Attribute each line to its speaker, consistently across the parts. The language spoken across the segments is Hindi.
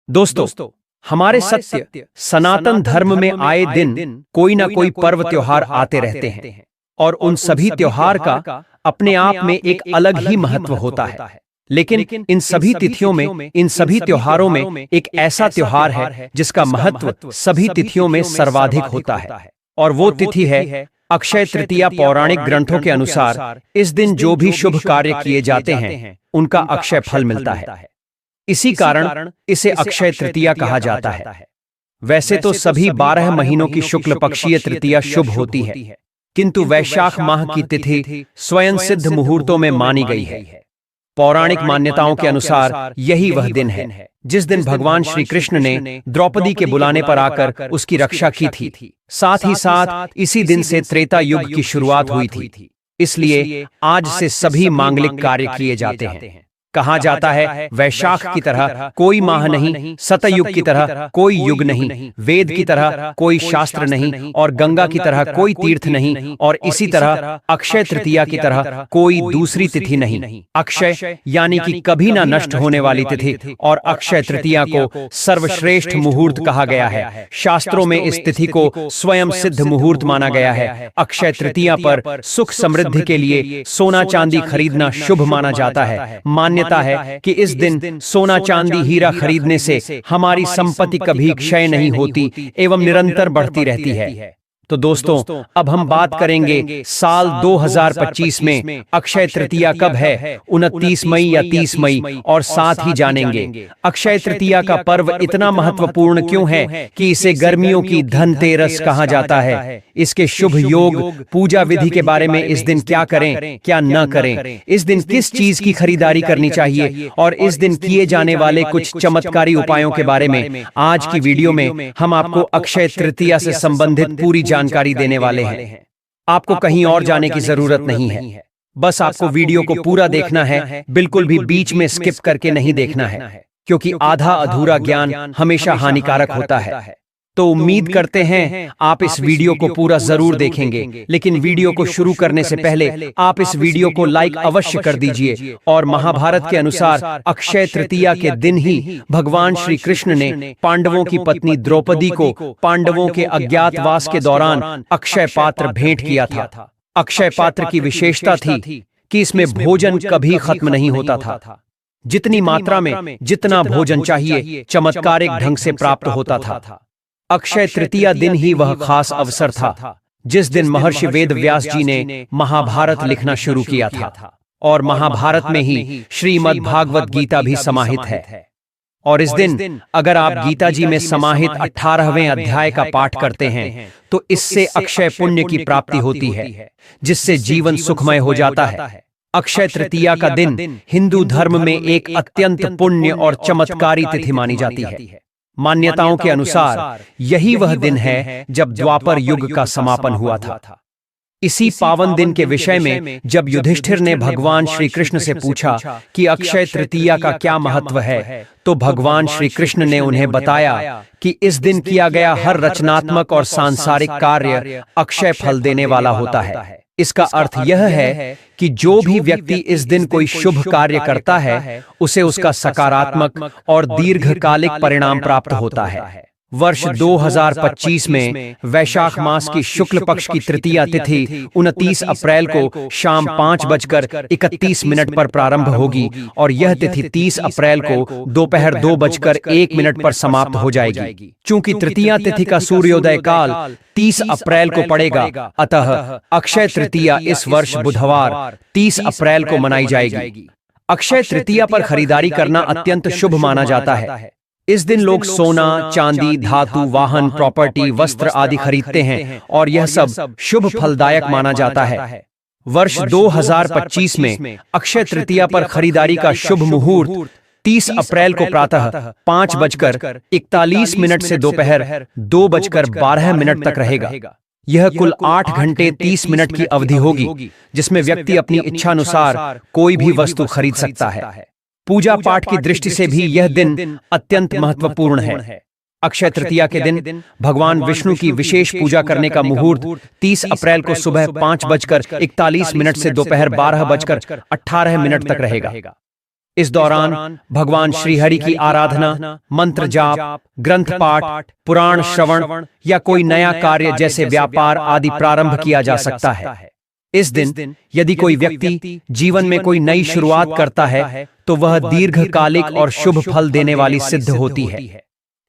Speaker 1: दोस्तों, हमारे सत्य सनातन धर्म में आए दिन कोई ना कोई पर्व त्योहार आते रहते हैं और उन सभी त्योहार का अपने आप में एक अलग ही महत्व होता है। लेकिन इन सभी तिथियों में, इन सभी त्योहारों में एक ऐसा त्योहार है जिसका महत्व सभी तिथियों में सर्वाधिक होता है, और वो तिथि है अक्षय तृतीया। पौराणिक ग्रंथों के अनुसार इस दिन जो भी शुभ कार्य किए जाते हैं उनका अक्षय फल मिलता है। इसी कारण इसे अक्षय तृतीया कहा जाता है। वैसे तो सभी 12 महीनों की शुक्ल पक्षीय तृतीया शुभ होती है, किंतु वैशाख माह की तिथि स्वयं सिद्ध मुहूर्तों में मानी गई है। पौराणिक मान्यताओं के अनुसार यही वह दिन है जिस दिन भगवान श्री कृष्ण ने द्रौपदी के बुलाने पर आकर उसकी रक्षा की थी। साथ ही साथ इसी दिन से त्रेता युग की शुरुआत हुई थी। इसलिए आज से सभी मांगलिक कार्य किए जाते हैं। कहा जाता है वैशाख की तरह कोई माह नहीं, सतयुग की तरह कोई युग नहीं, वेद की तरह कोई शास्त्र नहीं, और गंगा की तरह कोई तीर्थ नहीं, और इसी तरह अक्षय तृतीया की तरह कोई दूसरी तिथि नहीं। अक्षय यानी कि कभी ना नष्ट होने वाली तिथि, और अक्षय तृतीया को सर्वश्रेष्ठ मुहूर्त कहा गया है। शास्त्रों में इस तिथि को स्वयं सिद्ध मुहूर्त माना गया है। अक्षय तृतीया पर सुख समृद्धि के लिए सोना चांदी खरीदना शुभ माना जाता है। मान्यता है कि इस दिन सोना चांदी हीरा खरीदने से हमारी संपत्ति कभी क्षय नहीं होती एवं निरंतर बढ़ती रहती है। तो दोस्तों, अब हम बात करेंगे साल 2025 में अक्षय तृतीया कब है, 29 मई या 30 मई, और साथ ही जानेंगे अक्षय तृतीया का पर्व इतना महत्वपूर्ण क्यों है कि इसे गर्मियों की धनतेरस कहा जाता है। इसके शुभ योग, पूजा विधि के बारे में, इस दिन क्या करें क्या न करें, इस दिन किस चीज की खरीदारी करनी चाहिए, और इस दिन किए जाने वाले कुछ चमत्कारी उपायों के बारे में आज की वीडियो में हम आपको अक्षय तृतीया से संबंधित पूरी जानकारी देने वाले हैं। आपको कहीं और जाने की जरूरत नहीं है, बस आपको वीडियो को पूरा देखना है, बिल्कुल भी बीच में स्किप करके नहीं देखना है, क्योंकि आधा अधूरा ज्ञान हमेशा हानिकारक होता है। तो उम्मीद करते हैं आप इस वीडियो को पूरा जरूर देखेंगे। लेकिन वीडियो को शुरू करने से पहले आप इस वीडियो को लाइक अवश्य कर दीजिए। और महाभारत के अनुसार अक्षय तृतीया के दिन ही भगवान श्री कृष्ण ने पांडवों की पत्नी द्रौपदी को पांडवों के अज्ञातवास के दौरान अक्षय पात्र भेंट किया था। अक्षय पात्र की विशेषता थी कि इसमें भोजन कभी खत्म नहीं होता था। जितनी मात्रा में जितना भोजन चाहिए चमत्कारिक ढंग से प्राप्त होता था। अक्षय तृतीया दिन ही वह खास अवसर था जिस दिन महर्षि वेद व्यास जी ने महाभारत लिखना शुरू किया था, और महाभारत में ही श्रीमद् भागवत गीता भी समाहित है। और इस दिन अगर आप गीता जी में समाहित 18वें अध्याय का पाठ करते हैं तो इससे अक्षय पुण्य की प्राप्ति होती है, जिससे जीवन सुखमय हो जाता है। अक्षय तृतीया का दिन हिंदू धर्म में एक अत्यंत पुण्य और चमत्कारी तिथि मानी जाती है। मान्यताओं के अनुसार यही वह दिन है जब द्वापर युग का समापन हुआ था। इसी पावन दिन के विषय में जब युधिष्ठिर ने भगवान श्री कृष्ण से पूछा कि अक्षय तृतीया का क्या महत्व है, तो भगवान श्री कृष्ण ने उन्हें बताया कि इस दिन किया गया हर रचनात्मक और सांसारिक कार्य अक्षय फल देने वाला होता है। इसका अर्थ यह है कि जो भी व्यक्ति इस दिन कोई शुभ कार्य करता है उसे उसका सकारात्मक और दीर्घकालिक परिणाम प्राप्त होता है। वर्ष 2025 में वैशाख मास की शुक्ल पक्ष की तृतीया तिथि 29 अप्रैल को शाम 5:31 पर प्रारंभ होगी, और यह तिथि 30 अप्रैल को दोपहर 2:01 पर समाप्त हो जाएगी। चूंकि तृतीया तिथि का सूर्योदय काल 30 अप्रैल को पड़ेगा, अतः अक्षय तृतीया इस वर्ष बुधवार 30 अप्रैल को मनाई जाएगी। अक्षय तृतीया पर खरीदारी करना अत्यंत शुभ माना जाता है। इस दिन लोग सोना, चांदी, धातु, वाहन, प्रॉपर्टी, वस्त्र आदि खरीदते हैं, और यह सब शुभ फलदायक माना जाता है। वर्ष 2025 में अक्षय तृतीया पर खरीदारी का शुभ मुहूर्त 30 अप्रैल को प्रातः 5:41 से दोपहर 2:12 तक रहेगा। यह कुल 8 घंटे 30 मिनट की अवधि होगी, जिसमें व्यक्ति अपनी इच्छानुसार कोई भी वस्तु खरीद सकता है। पूजा पाठ की दृष्टि से भी यह दिन अत्यंत महत्वपूर्ण है। अक्षय तृतीया के दिन भगवान विष्णु की विशेष पूजा करने का मुहूर्त 30 अप्रैल को सुबह 5:41 से दोपहर 12:18 तक रहेगा। इस दौरान भगवान श्रीहरि की आराधना, मंत्र जाप, ग्रंथ पाठ, पुराण श्रवण या कोई नया कार्य जैसे व्यापार आदि प्रारंभ किया जा सकता है। इस दिन यदि कोई व्यक्ति जीवन में कोई नई शुरुआत करता है तो वह दीर्घकालिक और शुभ फल देने वाली सिद्ध होती है।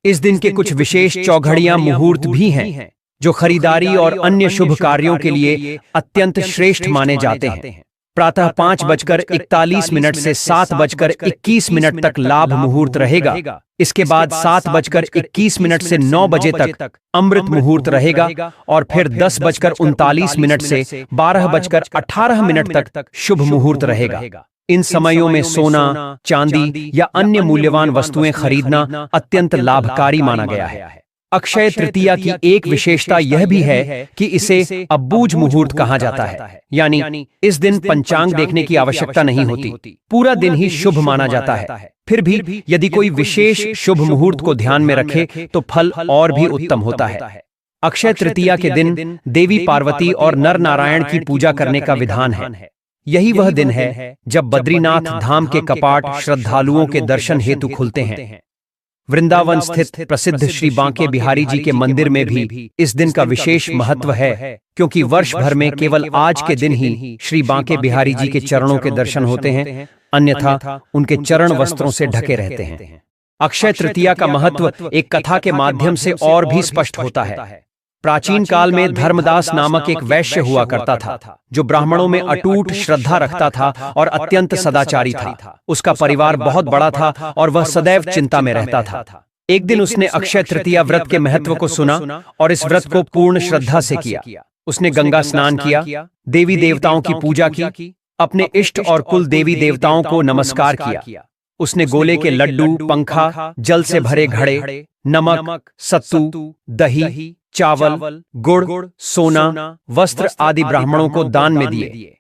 Speaker 1: इस दिन के कुछ विशेष चौघड़ियां मुहूर्त भी हैं जो खरीदारी और अन्य शुभ कार्यों के लिए अत्यंत श्रेष्ठ माने जाते हैं। प्रातः 5:41 से 7:21 तक लाभ मुहूर्त रहेगा। इसके बाद 7:21 से 9 बजे तक अमृत मुहूर्त रहेगा और फिर 10:39 से 12:18 तक शुभ मुहूर्त रहेगा। इन समयों में सोना, चांदी या अन्य मूल्यवान वस्तुएं खरीदना अत्यंत लाभकारी माना गया है। अक्षय तृतीया की एक विशेषता यह भी है कि इसे अब्बूझ मुहूर्त कहा जाता है, यानी इस दिन पंचांग देखने की आवश्यकता नहीं होती, पूरा दिन ही शुभ माना जाता है। फिर भी यदि कोई विशेष शुभ मुहूर्त को ध्यान में रखे तो फल और भी उत्तम होता है। अक्षय तृतीया के दिन देवी पार्वती और नर नारायण की पूजा करने का विधान है। यही वह दिन है जब बद्रीनाथ धाम के कपाट श्रद्धालुओं के दर्शन हेतु खुलते हैं। वृंदावन स्थित प्रसिद्ध श्री बांके बिहारी जी के मंदिर में भी इस दिन का विशेष महत्व है, क्योंकि वर्ष भर में केवल आज के दिन ही श्री बांके बिहारी जी के चरणों के दर्शन होते हैं, अन्यथा उनके चरण वस्त्रों से ढके रहते हैं। अक्षय तृतीया का महत्व एक कथा के माध्यम से और भी स्पष्ट होता है। प्राचीन काल में धर्मदास नामक एक वैश्य हुआ करता था, जो ब्राह्मणों में अटूट श्रद्धा रखता था और अत्यंत सदाचारी था। उसका परिवार बहुत बड़ा था और वह सदैव चिंता में रहता था। एक दिन उसने अक्षय तृतीया व्रत के महत्व को सुना और इस व्रत को पूर्ण श्रद्धा से किया। उसने गंगा स्नान किया, देवी देवताओं की पूजा की, अपने इष्ट और कुल देवी देवताओं को नमस्कार किया। उसने गोले के लड्डू, पंखा, जल से भरे घड़े, नमक, सत्तू, दही, चावल, गुड़, सोना, वस्त्र आदि ब्राह्मणों को दान में दिए।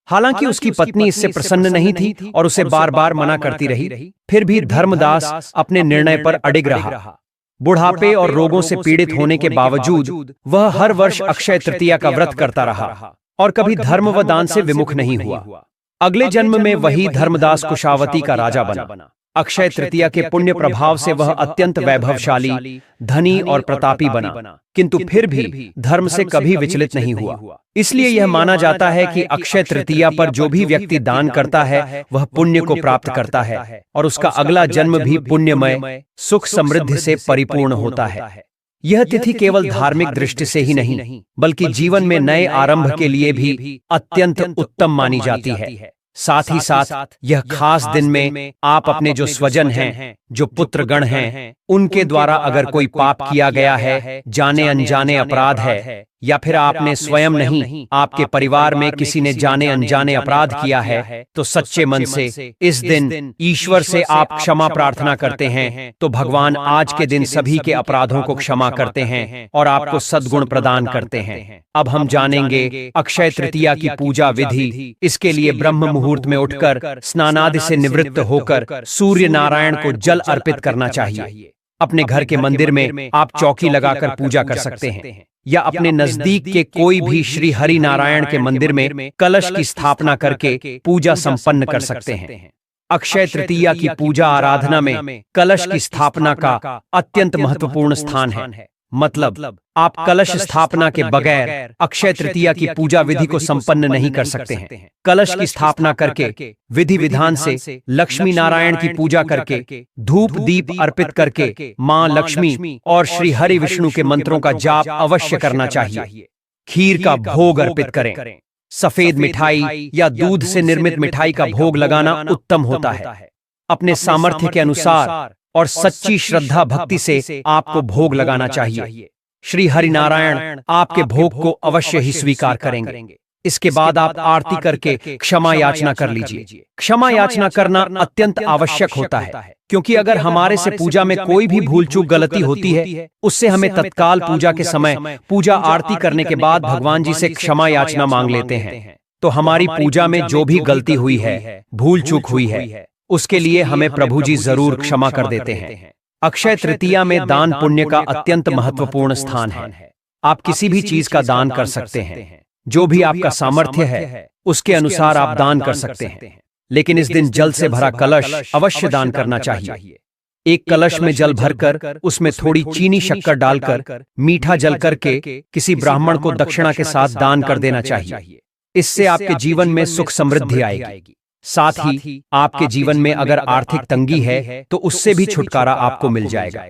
Speaker 1: हालांकि उसकी पत्नी इससे प्रसन्न नहीं थी और उसे बार बार मना करती रही, फिर भी धर्मदास अपने निर्णय पर अडिग रहा। बुढ़ापे और रोगों से पीड़ित होने के बावजूद वह हर वर्ष अक्षय तृतीया का व्रत करता रहा और कभी धर्म व दान से विमुख नहीं हुआ। अगले जन्म में वही धर्मदास कुशावती का राजा बना। अक्षय तृतीया के पुण्य प्रभाव से वह अत्यंत वैभवशाली, धनी और प्रतापी बना, किंतु फिर भी धर्म से कभी विचलित नहीं हुआ। इसलिए यह माना जाता है कि अक्षय तृतीया पर जो भी व्यक्ति दान करता है वह पुण्य को प्राप्त करता है और उसका अगला जन्म भी पुण्यमय, सुख समृद्धि से परिपूर्ण होता है। यह तिथि केवल धार्मिक दृष्टि से ही नहीं, बल्कि जीवन में नए आरंभ के लिए भी अत्यंत उत्तम मानी जाती है। साथ ही साथ यह खास दिन में आप अपने जो स्वजन हैं, जो पुत्र गण हैं, उनके द्वारा अगर कोई पाप किया गया है, जाने अनजाने अपराध है, या फिर आपने स्वयं नहीं, आपके परिवार में किसी ने जाने अनजाने अपराध किया है, तो सच्चे मन से इस दिन ईश्वर से आप क्षमा प्रार्थना करते हैं तो भगवान आज के दिन सभी के अपराधों को क्षमा करते हैं और आपको सद्गुण प्रदान करते हैं। अब हम जानेंगे अक्षय तृतीया की पूजा विधि। इसके लिए ब्रह्म मुहूर्त में उठकर स्नानादि से निवृत्त होकर सूर्य नारायण को जल अर्पित करना चाहिए। अपने घर के मंदिर में आप चौकी लगाकर पूजा कर सकते हैं, या अपने नजदीक के कोई भी श्री हरि नारायण के मंदिर में कलश की स्थापना करके पूजा संपन्न कर सकते हैं। अक्षय तृतीया की पूजा आराधना में कलश की स्थापना का अत्यंत महत्वपूर्ण स्थान है। मतलब आप कलश स्थापना के बगैर अक्षय तृतीया की पूजा विधि को संपन्न नहीं कर सकते हैं। कलश की स्थापना करके विधि विधान से लक्ष्मी नारायण की पूजा करके धूप दीप अर्पित करके मां लक्ष्मी और श्री हरि विष्णु के मंत्रों का जाप अवश्य करना चाहिए। खीर का भोग अर्पित करें। सफेद मिठाई या दूध से निर्मित मिठाई का भोग लगाना उत्तम होता है। अपने सामर्थ्य के अनुसार और सच्ची श्रद्धा भक्ति से आपको भोग लगाना चाहिए। श्री हरि नारायण आपके भोग को अवश्य ही स्वीकार करेंगे। इसके बाद आप आरती करके क्षमा याचना कर लीजिए। क्षमा याचना करना अत्यंत आवश्यक होता है, क्योंकि अगर हमारे से पूजा में कोई भी भूल चूक गलती होती है, उससे हमें तत्काल पूजा के समय पूजा आरती करने के बाद भगवान जी से क्षमा याचना मांग लेते हैं। तो हमारी पूजा में जो भी गलती हुई है, भूल चूक हुई है, उसके लिए हमें प्रभु जी जरूर क्षमा कर देते हैं। अक्षय तृतीया में दान पुण्य का अत्यंत महत्वपूर्ण स्थान है। आप किसी भी चीज का दान कर सकते हैं, जो भी आपका सामर्थ्य है उसके अनुसार आप दान कर सकते हैं। लेकिन इस दिन जल से भरा कलश अवश्य दान करना चाहिए। एक कलश में जल भरकर उसमें थोड़ी चीनी शक्कर डालकर मीठा जल करके किसी ब्राह्मण को दक्षिणा के साथ दान कर देना चाहिए। इससे आपके जीवन में सुख समृद्धि आएगी। साथ ही आपके जीवन में अगर आर्थिक तंगी है तो उससे भी छुटकारा आपको मिल जाएगा।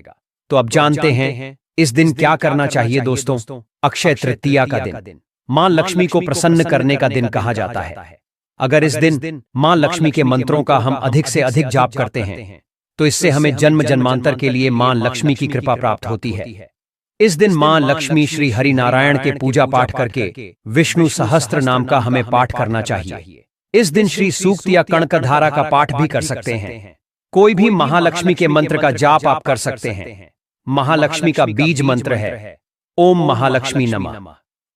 Speaker 1: तो अब जानते हैं इस दिन क्या करना चाहिए दोस्तों। अक्षय तृतीया का दिन मां लक्ष्मी को प्रसन्न करने का दिन कहा जाता है। अगर इस दिन मां लक्ष्मी के मंत्रों का हम अधिक से अधिक जाप करते हैं तो इससे हमें जन्म जन्मांतर के लिए मां लक्ष्मी की कृपा प्राप्त होती है। इस दिन मां लक्ष्मी श्री हरि नारायण के पूजा पाठ करके विष्णु सहस्त्र नाम का हमें पाठ करना चाहिए। इस दिन श्री सूक्त या कणकधारा का पाठ भी कर सकते हैं। कोई भी महालक्ष्मी के मंत्र का जाप आप कर सकते हैं। महालक्ष्मी का बीज मंत्र है ओम महालक्ष्मी नमः।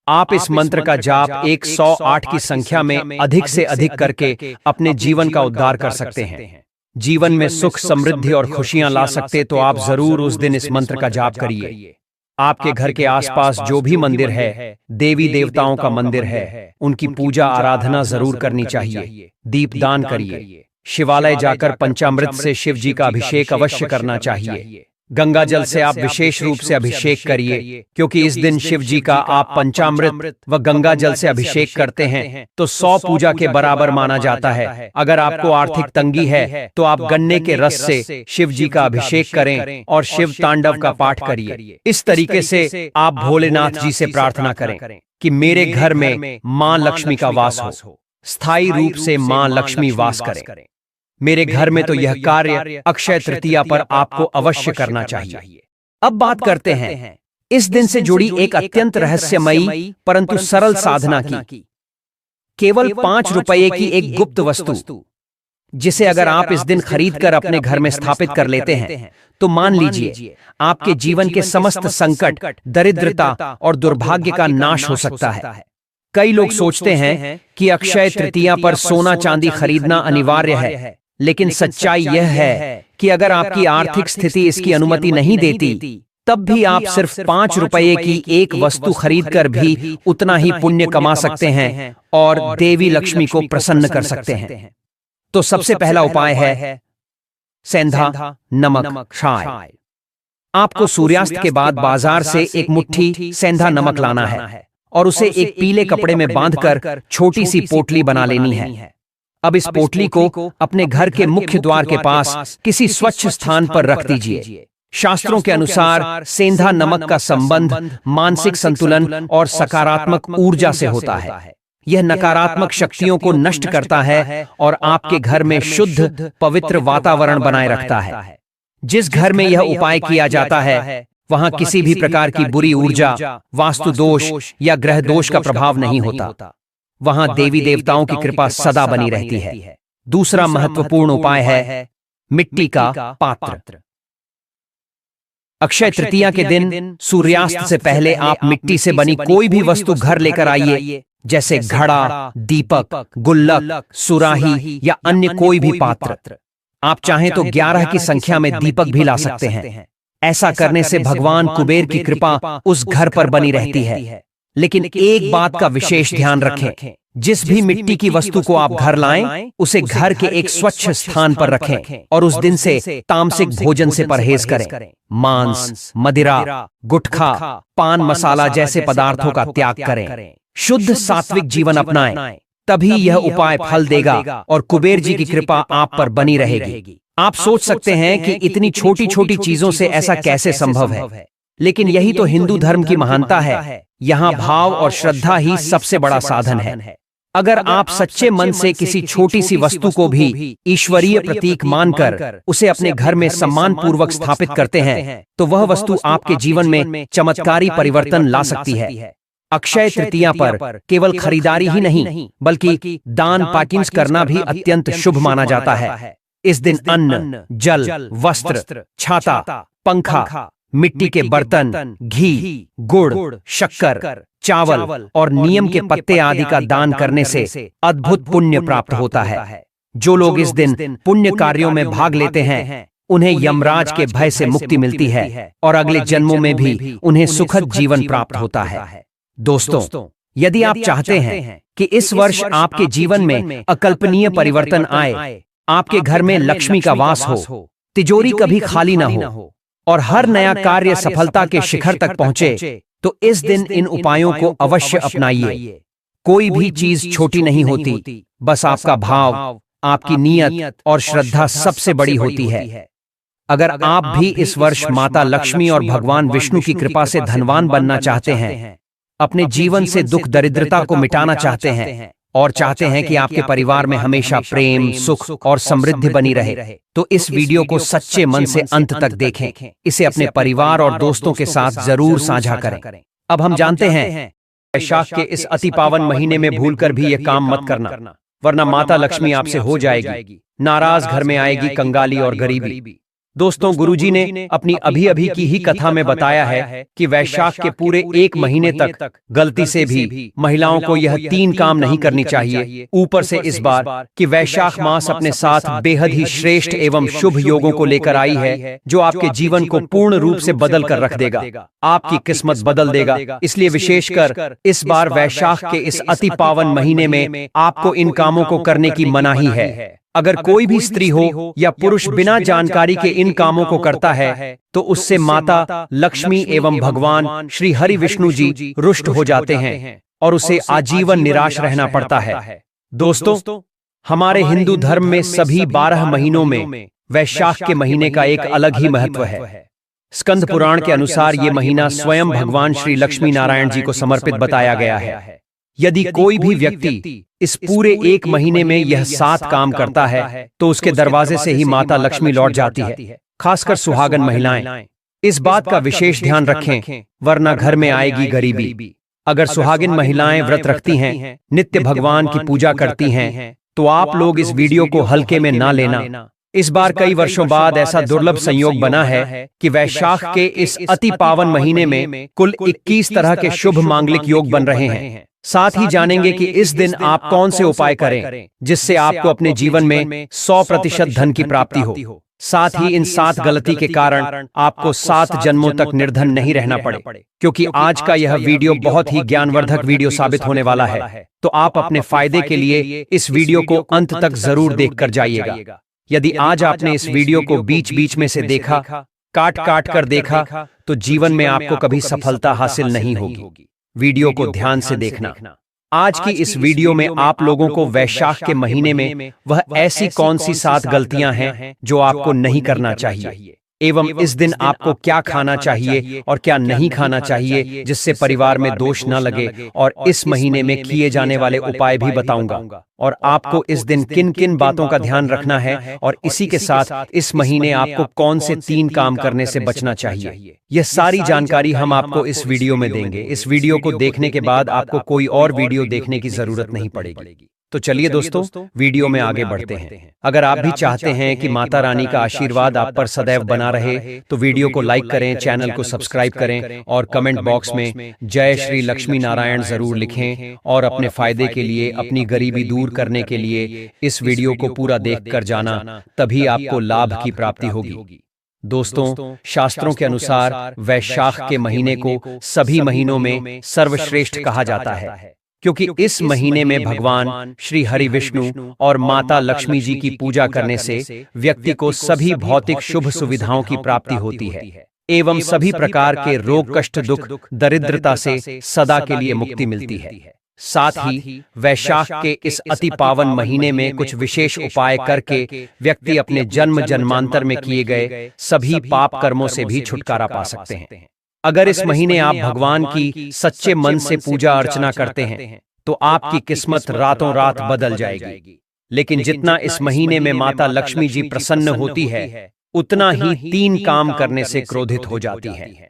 Speaker 1: आप इस मंत्र का जाप 108 की संख्या में अधिक से अधिक करके अपने जीवन का उद्धार कर सकते हैं। जीवन में सुख समृद्धि और खुशियां ला सकते तो आप जरूर उस दिन इस मंत्र का जाप करिए। आपके घर के आसपास जो भी मंदिर है, देवी देवताओं का मंदिर है, उनकी पूजा आराधना जरूर करनी चाहिए। दीपदान करिए। शिवालय जाकर पंचामृत से शिव जी का अभिषेक अवश्य करना चाहिए। गंगा जल से आप विशेष रूप से अभिषेक करिए, क्योंकि इस दिन शिव जी का आप पंचामृत व गंगा जल से अभिषेक करते हैं तो 100 पूजा के बराबर माना जाता है। अगर आपको आर्थिक तंगी है तो आप गन्ने के रस से शिव जी का अभिषेक करें और शिव तांडव का पाठ करिए। इस तरीके से आप भोलेनाथ जी से प्रार्थना करें कि मेरे घर में मां लक्ष्मी का वास हो, स्थायी रूप से मां लक्ष्मी वास करें। मेरे घर में तो यह कार्य अक्षय तृतीया पर आपको अवश्य करना चाहिए। अब बात करते हैं इस दिन से जुड़ी एक अत्यंत रहस्यमयी परंतु सरल साधना की। केवल 5 रुपये की एक गुप्त वस्तु, जिसे अगर आप इस दिन खरीदकर अपने घर में स्थापित कर लेते हैं तो मान लीजिए आपके जीवन के समस्त संकट, दरिद्रता और दुर्भाग्य का नाश हो सकता है। कई लोग सोचते हैं कि अक्षय तृतीया पर सोना चांदी खरीदना अनिवार्य है, लेकिन सच्चाई यह है कि अगर आपकी आर्थिक स्थिति इसकी अनुमति नहीं देती तब भी आप सिर्फ 5 रुपये की एक वस्तु खरीदकर भी उतना ही पुण्य कमा सकते हैं और देवी लक्ष्मी को प्रसन्न कर सकते हैं। तो सबसे पहला उपाय है सेंधा नमक चाय। आपको सूर्यास्त के बाद बाजार से एक मुट्ठी सेंधा नमक लाना है और उसे एक पीले कपड़े में बांधकर छोटी सी पोटली बना लेनी है। अब इस पोटली को अपने घर के मुख्य द्वार के पास किसी स्वच्छ स्थान पर रख दीजिए। शास्त्रों के अनुसार सेंधा नमक का संबंध मानसिक संतुलन और सकारात्मक ऊर्जा से होता है। यह नकारात्मक शक्तियों को नष्ट करता है और आपके घर में शुद्ध पवित्र वातावरण बनाए रखता है। जिस घर में यह उपाय किया जाता है वहां किसी भी प्रकार की बुरी ऊर्जा, वास्तु दोष या ग्रह दोष का प्रभाव नहीं होता। वहां देवी देवताओं की कृपा सदा बनी रहती है। दूसरा महत्वपूर्ण उपाय है मिट्टी का पात्र। अक्षय तृतीया के दिन सूर्यास्त से पहले आप मिट्टी से बनी कोई भी वस्तु घर लेकर आइए, जैसे घड़ा, दीपक, गुल्लक, सुराही या अन्य कोई भी पात्र। आप चाहें तो 11 की संख्या में दीपक भी ला सकते हैं। ऐसा करने से भगवान कुबेर की कृपा उस घर पर बनी रहती है। लेकिन एक बात का विशेष ध्यान रखें, जिस भी मिट्टी की वस्तु को आप घर लाएं, उसे घर के एक स्वच्छ स्थान पर रखें और उस दिन से तामसिक भोजन से परहेज करें। मांस, मदिरा, गुटखा, पान मसाला जैसे पदार्थों का त्याग करें। शुद्ध सात्विक जीवन अपनाएं, तभी यह उपाय फल देगा और कुबेर जी की कृपा आप पर बनी रहेगी। आप सोच सकते हैं कि इतनी छोटी छोटी चीजों से ऐसा कैसे संभव है, लेकिन यही तो हिंदू धर्म की महानता है। यहाँ भाव और श्रद्धा ही सबसे बड़ा साधन है। अगर आप सच्चे मन से किसी छोटी सी वस्तु को भी ईश्वरीय प्रतीक मानकर उसे अपने घर में सम्मान पूर्वक स्थापित करते हैं तो वह वस्तु आपके जीवन में चमत्कारी परिवर्तन ला सकती है। अक्षय तृतीया पर केवल खरीदारी ही नहीं बल्कि दान पैकिंग करना भी अत्यंत शुभ माना जाता है। इस दिन अन्न, जल, वस्त्र, छाता, पंखा, मिट्टी के बर्तन, घी, गुड़, शक्कर, चावल और नीम के पत्ते आदि का दान करने से अद्भुत पुण्य प्राप्त होता है। जो लोग इस दिन पुण्य कार्यों में भाग लेते हैं उन्हें यमराज के भय से मुक्ति मिलती है और अगले जन्मों में भी उन्हें सुखद जीवन प्राप्त होता है। दोस्तों, यदि आप चाहते हैं कि इस वर्ष आपके जीवन में अकल्पनीय परिवर्तन आए, आपके घर में लक्ष्मी का वास हो, तिजोरी कभी खाली ना हो और हर नया कार्य सफलता के शिखर तक पहुंचे, तो इस दिन इन उपायों को अवश्य अपनाइए। कोई भी चीज छोटी नहीं होती, बस आपका भाव, आपकी नीयत और श्रद्धा सबसे बड़ी होती है। अगर आप भी इस वर्ष माता लक्ष्मी और भगवान विष्णु की कृपा से धनवान बनना चाहते हैं, अपने जीवन से दुख दरिद्रता को मिटाना चाहते हैं और चाहते हैं कि आपके परिवार में हमेशा प्रेम, सुख और समृद्धि बनी रहे, तो इस वीडियो को सच्चे मन से अंत तक देखें। इसे अपने परिवार और दोस्तों के साथ जरूर साझा करें। अब हम जानते हैं, वैशाख के इस अति पावन महीने में भूलकर भी ये काम मत करना, वरना माता लक्ष्मी आपसे हो जाएगी नाराज, घर में आएगी कंगाली और गरीबी। दोस्तों, गुरुजी ने अपनी अभी अभी की ही कथा में बताया है कि वैशाख के पूरे एक महीने तक गलती से भी महिलाओं को यह 3 काम नहीं करनी चाहिए। ऊपर से इस बार कि वैशाख मास अपने साथ बेहद ही श्रेष्ठ एवं शुभ योगों को लेकर आई है, जो आपके जीवन को पूर्ण रूप से बदल कर रख देगा, आपकी किस्मत बदल देगा। इसलिए विशेषकर इस बार वैशाख के इस अति पावन महीने में आपको इन कामों को करने की मनाही है। अगर कोई भी स्त्री हो या पुरुष बिना जानकारी के इन कामों को करता है, तो उससे माता लक्ष्मी एवं भगवान श्री हरि विष्णु जी रुष्ट हो जाते हैं और उसे आजीवन निराश रहना पड़ता है। दोस्तों, हमारे हिंदू धर्म में सभी 12 महीनों में वैशाख के महीने का एक अलग ही महत्व है। स्कंद पुराण के अनुसार ये महीना स्वयं भगवान श्री लक्ष्मी नारायण जी को समर्पित बताया गया है। यदि कोई भी व्यक्ति इस पूरे एक महीने में यह 7 काम करता है, तो उसके दरवाजे से ही माता लक्ष्मी लौट जाती है। खासकर सुहागन महिलाएं इस बात का विशेष ध्यान रखें, वरना घर में आएगी गरीबी। अगर सुहागिन महिलाएं व्रत रखती हैं, नित्य भगवान की पूजा करती हैं, तो आप लोग इस वीडियो को हल्के में ना लेना। इस बार कई वर्षों बाद ऐसा दुर्लभ संयोग बना है कि वैशाख के इस अति पावन महीने में कुल 21 तरह के शुभ मांगलिक योग बन रहे हैं। साथ ही जानेंगे कि इस दिन आप कौन से उपाय करें जिससे आपको अपने जीवन में 100% धन की प्राप्ति हो। साथ ही इन 7 गलती के कारण आपको 7 जन्मों तक निर्धन नहीं रहना पड़े, क्योंकि आज का यह वीडियो बहुत ही ज्ञानवर्धक वीडियो साबित होने वाला है। तो आप अपने फायदे के लिए इस वीडियो को अंत तक जरूर देखकर जाइएगा। यदि आज आपने इस वीडियो को बीच बीच में से देखा, काट काट कर देखा, तो जीवन में आपको कभी सफलता हासिल नहीं होगी। वीडियो को ध्यान से देखना। आज की इस वीडियो में आप लोगों को वैशाख के महीने में वह ऐसी कौन सी 7 गलतियां हैं जो आपको नहीं करना चाहिए, एवं इस दिन आपको क्या खाना चाहिए और क्या नहीं खाना चाहिए जिससे परिवार में दोष न लगे, और इस महीने में किए जाने वाले उपाय भी बताऊंगा, और आपको इस दिन किन किन बातों का ध्यान रखना है, और इसी के साथ इस महीने आपको कौन से 3 काम करने से बचना चाहिए। यह सारी जानकारी हम आपको इस वीडियो में देंगे। इस वीडियो को देखने के बाद आपको कोई और वीडियो देखने की जरूरत नहीं पड़ेगी। तो चलिए दोस्तों, वीडियो में आगे बढ़ते हैं। अगर आप भी चाहते हैं कि माता रानी का आशीर्वाद आप पर सदैव बना रहे, तो वीडियो को लाइक करें, चैनल को सब्सक्राइब करें और कमेंट बॉक्स में जय श्री लक्ष्मी नारायण जरूर लिखें, और अपने फायदे के लिए, अपनी गरीबी दूर करने के लिए इस वीडियो को पूरा देखकर जाना, तभी आपको लाभ की प्राप्ति होगी। दोस्तों, शास्त्रों के अनुसार वैशाख के महीने को सभी महीनों में सर्वश्रेष्ठ कहा जाता है, क्योंकि इस महीने में भगवान श्री हरि विष्णु और माता लक्ष्मी जी की पूजा करने से व्यक्ति को सभी भौतिक शुभ सुविधाओं की प्राप्ति होती है, एवं सभी प्रकार के रोग, कष्ट, दुख, दरिद्रता से सदा के लिए मुक्ति मिलती है। साथ ही वैशाख के इस अति पावन महीने में कुछ विशेष उपाय करके व्यक्ति अपने जन्म जन्मांतर में किए गए सभी पाप कर्मों से भी छुटकारा पा सकते हैं। अगर इस महीने आप भगवान की सच्चे मन से पूजा अर्चना करते हैं, तो आपकी किस्मत रातों रात बदल जाएगी। लेकिन जितना इस महीने में माता लक्ष्मी जी प्रसन्न होती है, उतना ही 3 काम करने से क्रोधित हो जाती है।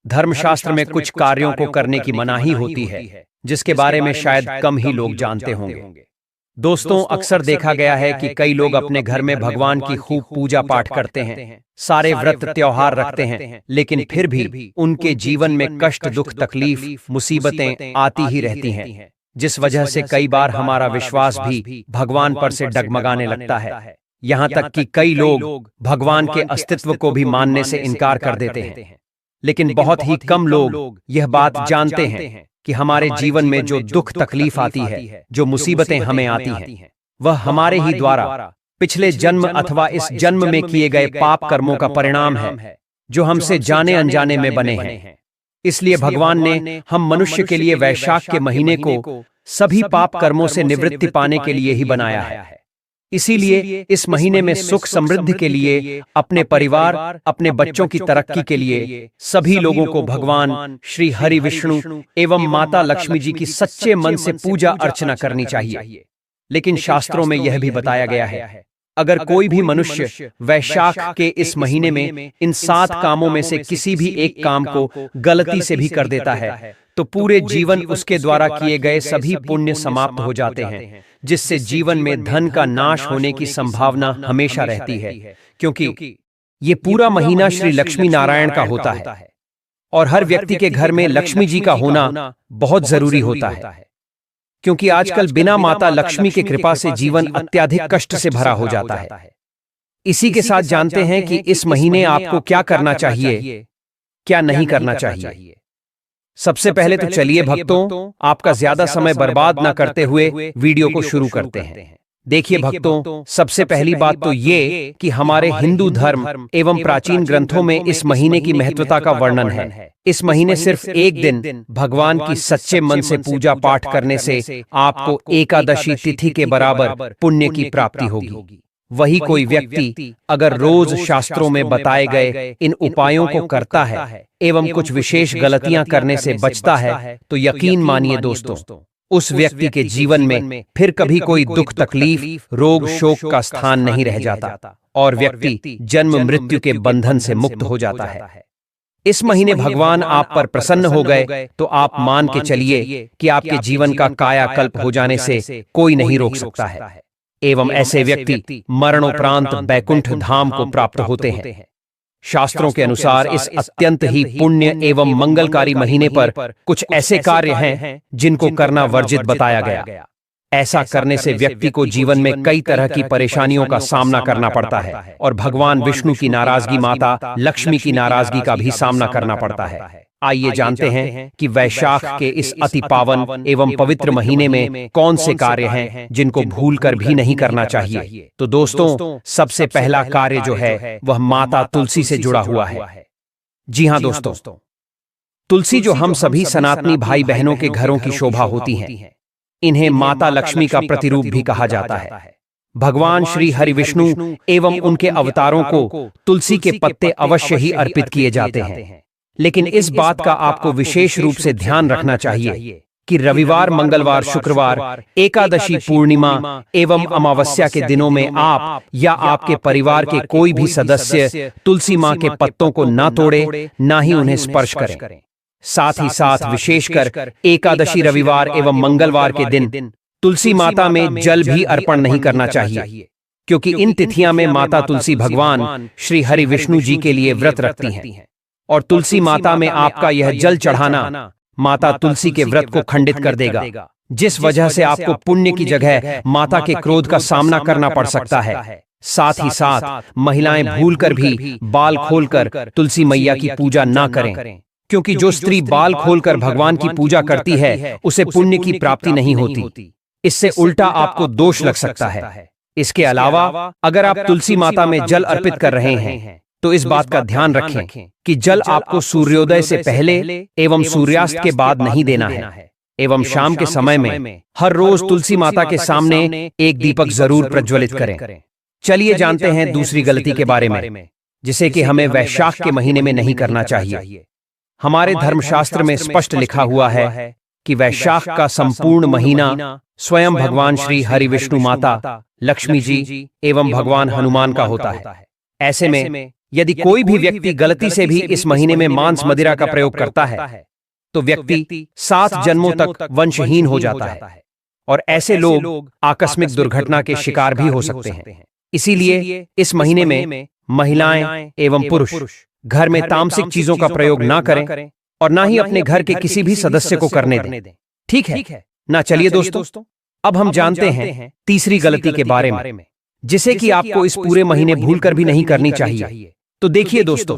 Speaker 1: धर्मशास्त्र में कुछ कार्यों को करने की मनाही होती है, जिसके बारे में शायद कम ही लोग जानते होंगे। दोस्तों, अक्सर देखा गया है कि कई लोग अपने घर में भगवान की खूब पूजा पाठ करते हैं, सारे व्रत त्योहार रखते हैं, लेकिन फिर भी उनके जीवन में कष्ट, दुख, तकलीफ, मुसीबतें आती ही रहती हैं, जिस वजह से कई बार हमारा विश्वास भी भगवान पर से डगमगाने लगता है। यहाँ तक कि कई लोग भगवान के अस्तित्व को भी मानने से इनकार कर देते हैं। लेकिन बहुत ही कम लोग यह बात जानते हैं कि हमारे जीवन में जो दुख तकलीफ आती है, जो मुसीबतें हमें आती हैं, वह हमारे ही द्वारा पिछले जन्म अथवा इस जन्म में किए गए पाप कर्मों का परिणाम है, जो हमसे जाने अनजाने में बने हैं। इसलिए भगवान ने हम मनुष्य के लिए वैशाख के महीने को सभी पाप कर्मों से निवृत्ति पाने के लिए ही बनाया है। इसीलिए इस महीने में सुख समृद्धि के लिए, अपने परिवार, अपने बच्चों की तरक्की के लिए सभी लोगों को भगवान श्री हरि विष्णु एवं माता लक्ष्मी जी की सच्चे मन से पूजा अर्चना करनी चाहिए। लेकिन शास्त्रों में यह भी बताया गया है, अगर कोई भी मनुष्य वैशाख के इस महीने में इन 7 कामों में से किसी भी एक काम को गलती से भी कर देता है, तो पूरे जीवन उसके द्वारा किए गए सभी पुण्य समाप्त हो जाते हैं, जिससे जीवन में धन का नाश होने की संभावना हमेशा रहती है, क्योंकि ये पूरा महीना श्री लक्ष्मी नारायण का होता है और हर व्यक्ति के घर में लक्ष्मी जी का होना बहुत जरूरी होता है, क्योंकि आजकल बिना माता लक्ष्मी की कृपा से जीवन अत्यधिक कष्ट से भरा हो जाता है। इसी के साथ जानते हैं कि इस महीने आपको क्या करना चाहिए, क्या नहीं करना चाहिए। सबसे पहले तो चलिए भक्तों, आपका ज्यादा समय बर्बाद न करते हुए वीडियो को शुरू करते हैं। देखिए भक्तों, सबसे पहली बात तो ये कि हमारे हिंदू धर्म एवं प्राचीन ग्रंथों में इस महीने की महत्वता का वर्णन है। इस महीने सिर्फ एक दिन भगवान की सच्चे मन से पूजा पाठ करने से आपको एकादशी तिथि के बराबर पुण्य की प्राप्ति होगी। वही कोई व्यक्ति अगर रोज शास्त्रों में बताए गए इन उपायों को करता है एवं कुछ विशेष गलतियां करने से बचता है, तो यकीन मानिए दोस्तों, उस व्यक्ति के जीवन में फिर कभी कोई दुख तकलीफ, रोग शोक का स्थान नहीं रह जाता और व्यक्ति जन्म मृत्यु के बंधन से मुक्त हो जाता है। इस महीने भगवान आप पर प्रसन्न हो गए तो आप मान के चलिए कि आपके जीवन का कायाकल्प हो जाने से कोई नहीं रोक सकता है एवं ऐसे व्यक्ति मरणोपरांत बैकुंठ धाम को प्राप्त होते हैं। शास्त्रों के अनुसार इस अत्यंत ही पुण्य एवं मंगलकारी महीने पर कुछ ऐसे कार्य हैं जिनको करना वर्जित बताया गया। ऐसा करने से व्यक्ति को जीवन में कई तरह की परेशानियों का सामना करना पड़ता है और भगवान विष्णु की नाराजगी, माता लक्ष्मी की नाराजगी का भी सामना करना पड़ता है। आइए जानते हैं कि वैशाख के इस अति पावन एवं पवित्र महीने में कौन से कार्य हैं जिनको भूलकर भी नहीं करना चाहिए। तो दोस्तों, सबसे पहला कार्य जो है वह माता तुलसी से जुड़ा हुआ है। जी हाँ दोस्तों, तुलसी जो हम सभी सनातनी भाई बहनों के घरों की शोभा होती हैं, इन्हें माता लक्ष्मी का प्रतिरूप भी कहा जाता है। भगवान श्री हरि विष्णु एवं उनके अवतारों को तुलसी के पत्ते अवश्य ही अर्पित किए जाते हैं। लेकिन इस बात का आपको विशेष रूप से ध्यान रखना चाहिए कि रविवार, मंगलवार, शुक्रवार, एकादशी, पूर्णिमा एवं अमावस्या के दिनों में आप या आपके परिवार के कोई भी सदस्य तुलसी मां के पत्तों को ना तोड़े, ना ही उन्हें स्पर्श करें। साथ ही साथ विशेषकर एकादशी, रविवार एवं मंगलवार के दिन तुलसी माता में जल भी अर्पण नहीं करना चाहिए, क्योंकि इन तिथियां में माता तुलसी भगवान श्री हरि विष्णु जी के लिए व्रत रखती हैं और तुलसी माता में आपका यह जल चढ़ाना माता तुलसी के व्रत को खंडित कर देगा, जिस वजह से आपको पुण्य की जगह माता के क्रोध का सामना करना पड़ सकता है। साथ ही साथ महिलाएं भूलकर भी बाल खोलकर तुलसी मैया की पूजा ना करें, क्योंकि जो स्त्री बाल खोलकर भगवान की पूजा करती है उसे पुण्य की प्राप्ति नहीं होती। इससे उल्टा आपको दोष लग सकता है। इसके अलावा अगर आप तुलसी माता में जल अर्पित कर रहे हैं तो इस बात का ध्यान रखें कि जल आपको सूर्योदय से पहले एवं सूर्यास्त के बाद नहीं देना है एवं शाम के समय में हर रोज तुलसी माता के सामने एक दीपक जरूर प्रज्वलित करें। चलिए जानते हैं दूसरी गलती के बारे में, जिसे कि हमें वैशाख के महीने में नहीं करना चाहिए। हमारे धर्मशास्त्र में स्पष्ट लिखा हुआ है कि वैशाख का संपूर्ण महीना स्वयं भगवान श्री हरि विष्णु, माता लक्ष्मी जी एवं भगवान हनुमान का होता है। ऐसे में यदि कोई भी व्यक्ति गलती से भी इस महीने में मांस मदिरा का प्रयोग करता है तो व्यक्ति 7 जन्मों तक वंशहीन हो जाता है और ऐसे लोग आकस्मिक दुर्घटना के शिकार भी हो सकते हैं। इसीलिए इस महीने में महिलाएं एवं पुरुष घर में तामसिक चीजों का प्रयोग ना करें और ना ही अपने घर के किसी भी सदस्य को करने दें। ठीक है ना? चलिए दोस्तों, अब हम जानते हैं तीसरी गलती के बारे में, जिसे कि आपको इस पूरे महीने भूलकर भी नहीं करनी चाहिए। तो देखिए दोस्तों,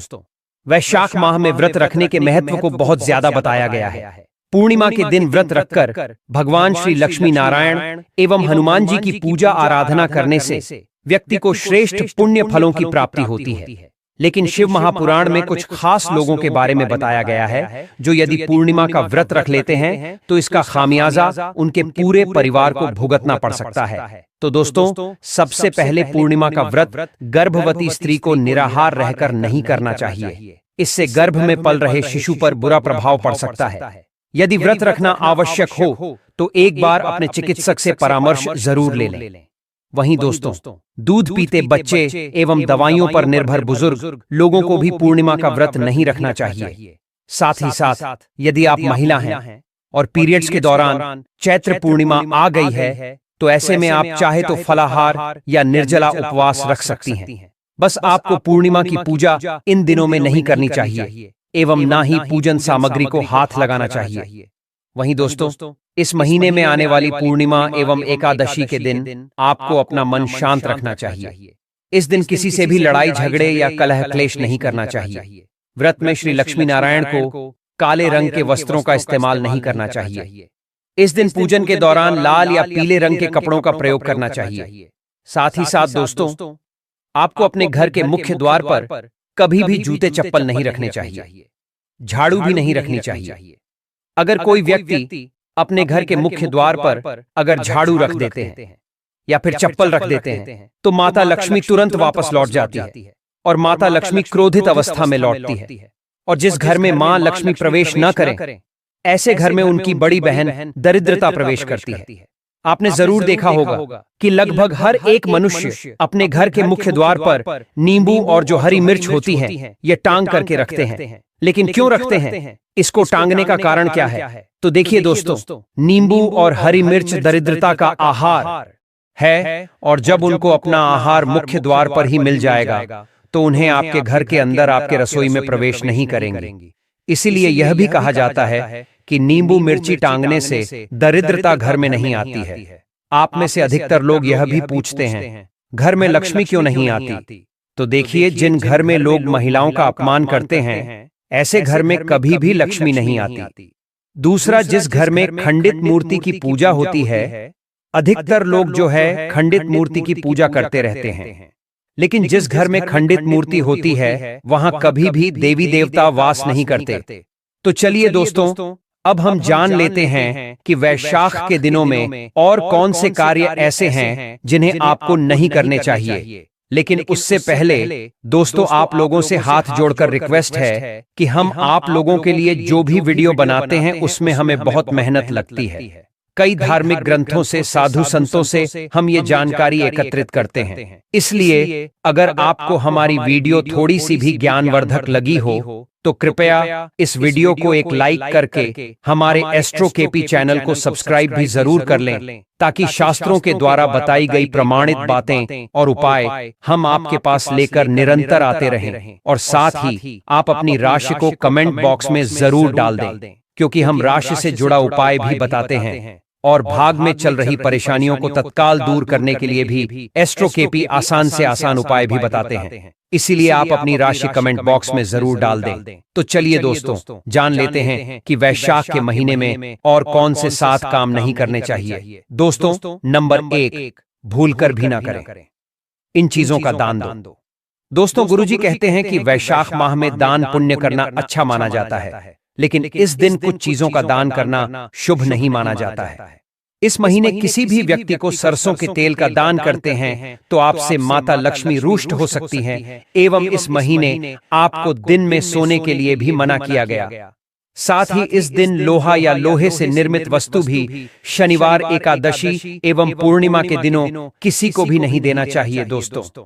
Speaker 1: वैशाख माह में व्रत रखने के महत्व को बहुत ज्यादा बताया गया है। पूर्णिमा के दिन व्रत रखकर भगवान श्री लक्ष्मी नारायण एवं हनुमान जी की पूजा आराधना करने से व्यक्ति को श्रेष्ठ पुण्य फलों की प्राप्ति होती है। लेकिन शिव महापुराण में कुछ खास लोगों के बारे में बताया गया है जो यदि पूर्णिमा का व्रत रख लेते हैं तो इसका खामियाजा उनके पूरे परिवार को भुगतना पड़ सकता है। तो दोस्तों, सबसे पहले पूर्णिमा का व्रत गर्भवती स्त्री को निराहार रहकर नहीं करना चाहिए। इससे गर्भ में पल रहे शिशु पर बुरा प्रभाव पड़ सकता है। यदि व्रत रखना आवश्यक हो तो एक बार अपने चिकित्सक से परामर्श जरूर ले लें। वहीं दोस्तों, दूध पीते बच्चे एवं दवाइयों पर निर्भर बुजुर्ग लोगों को भी पूर्णिमा का व्रत नहीं रखना चाहिए। साथ ही साथ यदि आप महिला हैं और पीरियड्स के दौरान चैत्र पूर्णिमा आ गई है तो ऐसे में आप चाहे तो फलाहार या निर्जला उपवास रख सकती हैं। बस आपको पूर्णिमा की पूजा इन दिनों में नहीं करनी चाहिए एवं ना ही पूजन सामग्री को हाथ लगाना चाहिए। वहीं दोस्तों, इस महीने में आने वाली पूर्णिमा एवं एकादशी के दिन आपको अपना मन शांत रखना चाहिए। इस दिन किसी से भी लड़ाई झगड़े या कलह क्लेश नहीं करना चाहिए। व्रत में श्री लक्ष्मी नारायण को काले रंग के वस्त्रों का इस्तेमाल नहीं करना चाहिए। इस दिन पूजन के दौरान लाल या पीले रंग के कपड़ों का प्रयोग करना चाहिए। साथ ही साथ दोस्तों, आपको अपने घर के मुख्य द्वार पर कभी भी जूते चप्पल नहीं रखने चाहिए। झाड़ू भी नहीं रखनी चाहिए। अगर कोई व्यक्ति अपने घर के मुख्य द्वार पर अगर झाड़ू रख देते हैं या फिर चप्पल रख देते हैं तो माता लक्ष्मी तुरंत वापस लौट जाती है और माता लक्ष्मी क्रोधित अवस्था में लौटती है। और जिस घर में मां लक्ष्मी प्रवेश न करें, ऐसे घर में उनकी बड़ी बहन दरिद्रता प्रवेश करती है। आपने जरूर देखा होगा कि लगभग हर एक मनुष्य अपने घर के मुख्य द्वार पर नींबू और जो हरी मिर्च होती है ये टांग करके रखते हैं। लेकिन क्यों रखते हैं? इसको टांगने का कारण क्या है? तो देखिए दोस्तों, नींबू और हरी मिर्च दरिद्रता का आहार है और जब उनको अपना आहार मुख्य द्वार पर ही मिल जाएगा तो उन्हें आपके घर के अंदर आपके रसोई में प्रवेश नहीं करेंगे। इसीलिए यह भी कहा जाता है कि नींबू मिर्ची टांगने से दरिद्रता घर में नहीं आती है। आप में से अधिकतर लोग यह भी पूछते हैं, घर में लक्ष्मी क्यों नहीं आती? तो देखिए, जिन घर में लोग महिलाओं का अपमान करते हैं ऐसे घर में कभी भी लक्ष्मी नहीं आती। दूसरा, जिस घर में खंडित मूर्ति की पूजा होती है, अधिकतर लोग जो है खंडित मूर्ति की पूजा करते रहते हैं। लेकिन जिस घर में खंडित मूर्ति होती है वहां कभी भी देवी देवता वास नहीं करते। तो चलिए दोस्तों, अब हम जान लेते हैं कि वैशाख के दिनों में और कौन से कार्य ऐसे हैं जिन्हें आपको नहीं करने चाहिए। लेकिन उससे पहले दोस्तों, आप लोगों से हाथ जोड़कर रिक्वेस्ट है कि हम आप लोगों के लिए जो भी वीडियो बनाते हैं उसमें हमें बहुत मेहनत लगती है। कई धार्मिक ग्रंथों से, साधु संतों से हम ये जानकारी एकत्रित करते हैं। इसलिए अगर आपको हमारी वीडियो थोड़ी सी भी ज्ञानवर्धक लगी हो तो कृपया इस वीडियो को एक लाइक करके हमारे एस्ट्रो केपी चैनल को सब्सक्राइब भी जरूर कर लें, ताकि शास्त्रों के द्वारा बताई गई प्रमाणित बातें और उपाय हम आपके पास लेकर निरंतर आते रहें। और साथ ही आप अपनी राशि को कमेंट बॉक्स में जरूर डाल दें, क्योंकि हम राशि से जुड़ा उपाय भी बताते हैं और भाग में चल रही परेशानियों को तत्काल दूर करने के लिए भी एस्ट्रो केपी आसान से आसान उपाय भी बताते हैं। इसीलिए आप अपनी राशि कमेंट बॉक्स में जरूर डाल दें। तो चलिए दोस्तों, जान लेते हैं कि वैशाख के महीने में और कौन से 7 काम नहीं करने चाहिए। दोस्तों, नंबर 1, भूलकर भी ना करें। इन चीजों का दान दो। दोस्तों, गुरुजी कहते हैं कि वैशाख माह में दान पुण्य करना अच्छा माना जाता है, लेकिन इस दिन कुछ चीजों का दान करना शुभ नहीं माना जाता है। इस महीने किसी भी व्यक्ति को सरसों के तेल का दान करते हैं तो आपसे माता लक्ष्मी रुष्ट हो सकती हैं एवं इस महीने आपको दिन में सोने के लिए भी मना किया गया। साथ ही इस दिन लोहा या लोहे से निर्मित वस्तु भी शनिवार, एकादशी एवं पूर्णिमा के दिनों किसी को भी नहीं देना चाहिए। दोस्तों,